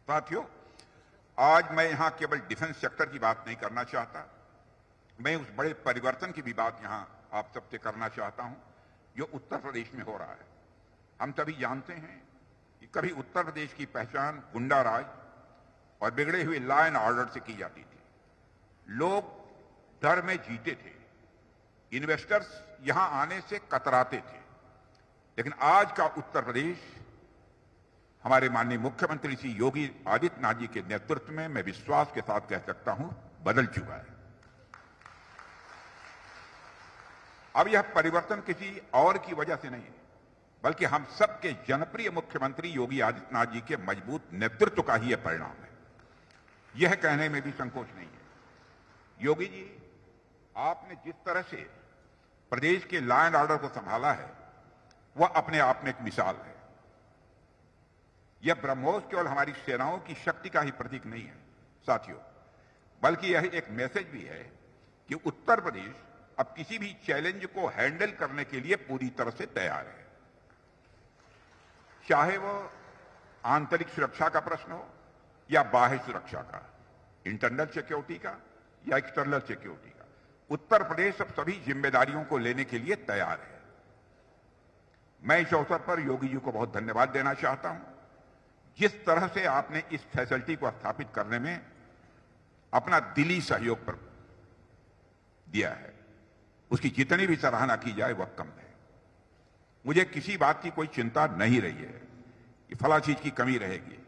साथियों, आज मैं यहां केवल डिफेंस सेक्टर की बात नहीं करना चाहता, मैं उस बड़े परिवर्तन की भी बात यहां आप सबसे करना चाहता हूं जो उत्तर प्रदेश में हो रहा है। हम सभी जानते हैं कि कभी उत्तर प्रदेश की पहचान गुंडा राज और बिगड़े हुए लॉ एंड ऑर्डर से की जाती थी। लोग डर में जीते थे, इन्वेस्टर्स यहां आने से कतराते थे। लेकिन आज का उत्तर प्रदेश हमारे माननीय मुख्यमंत्री श्री योगी आदित्यनाथ जी के नेतृत्व में मैं विश्वास के साथ कह सकता हूं बदल चुका है। अब यह परिवर्तन किसी और की वजह से नहीं है, बल्कि हम सबके जनप्रिय मुख्यमंत्री योगी आदित्यनाथ जी के मजबूत नेतृत्व का ही यह परिणाम है। यह कहने में भी संकोच नहीं है। योगी जी, आपने जिस तरह से प्रदेश के लॉ एंड ऑर्डर को संभाला है वह अपने आप में एक मिसाल है। यह ब्रह्मोस केवल हमारी सेनाओं की शक्ति का ही प्रतीक नहीं है साथियों, बल्कि यह एक मैसेज भी है कि उत्तर प्रदेश अब किसी भी चैलेंज को हैंडल करने के लिए पूरी तरह से तैयार है। चाहे वह आंतरिक सुरक्षा का प्रश्न हो या बाह्य सुरक्षा का, इंटरनल सिक्योरिटी का या एक्सटर्नल सिक्योरिटी का, उत्तर प्रदेश अब सभी जिम्मेदारियों को लेने के लिए तैयार है। मैं इस अवसर पर योगी जी को बहुत धन्यवाद देना चाहता हूं। जिस तरह से आपने इस फैसिलिटी को स्थापित करने में अपना दिली सहयोग पर दिया है, उसकी जितनी भी सराहना की जाए वह कम है। मुझे किसी बात की कोई चिंता नहीं रही है कि फला चीज की कमी रहेगी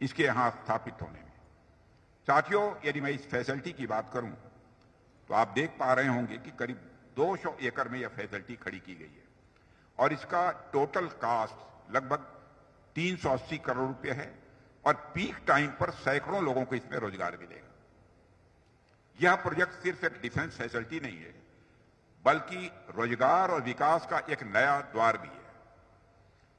इसके यहां स्थापित होने में। साथियों, यदि मैं इस फैसिलिटी की बात करूं तो आप देख पा रहे होंगे कि करीब 200 एकड़ में यह फैसिलिटी खड़ी की गई है और इसका टोटल कॉस्ट लगभग 380 करोड़ रुपए है और पीक टाइम पर सैकड़ों लोगों को इसमें रोजगार मिलेगा। यह प्रोजेक्ट सिर्फ एक डिफेंस फैसिलिटी नहीं है, बल्कि रोजगार और विकास का एक नया द्वार भी है।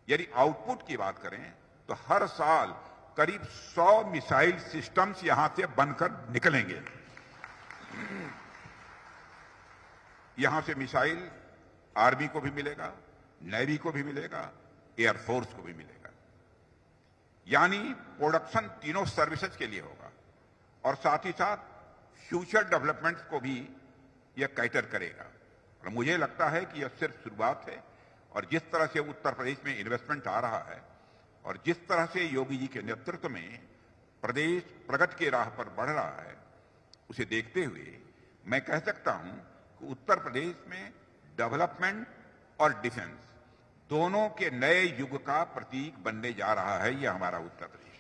यदि आउटपुट की बात करें तो हर साल करीब 100 मिसाइल सिस्टम्स यहां से बनकर निकलेंगे। यहां से मिसाइल आर्मी को भी मिलेगा, नेवी को भी मिलेगा, एयरफोर्स को भी मिलेगा। यानी प्रोडक्शन तीनों सर्विसेज के लिए होगा और साथ ही साथ फ्यूचर डेवलपमेंट को भी यह कैटर करेगा। और मुझे लगता है कि यह सिर्फ शुरुआत है और जिस तरह से उत्तर प्रदेश में इन्वेस्टमेंट आ रहा है और जिस तरह से योगी जी के नेतृत्व में प्रदेश प्रगति की राह पर बढ़ रहा है, उसे देखते हुए मैं कह सकता हूं कि उत्तर प्रदेश में डेवलपमेंट और डिफेंस दोनों के नए युग का प्रतीक बनने जा रहा है यह हमारा उत्तर प्रदेश।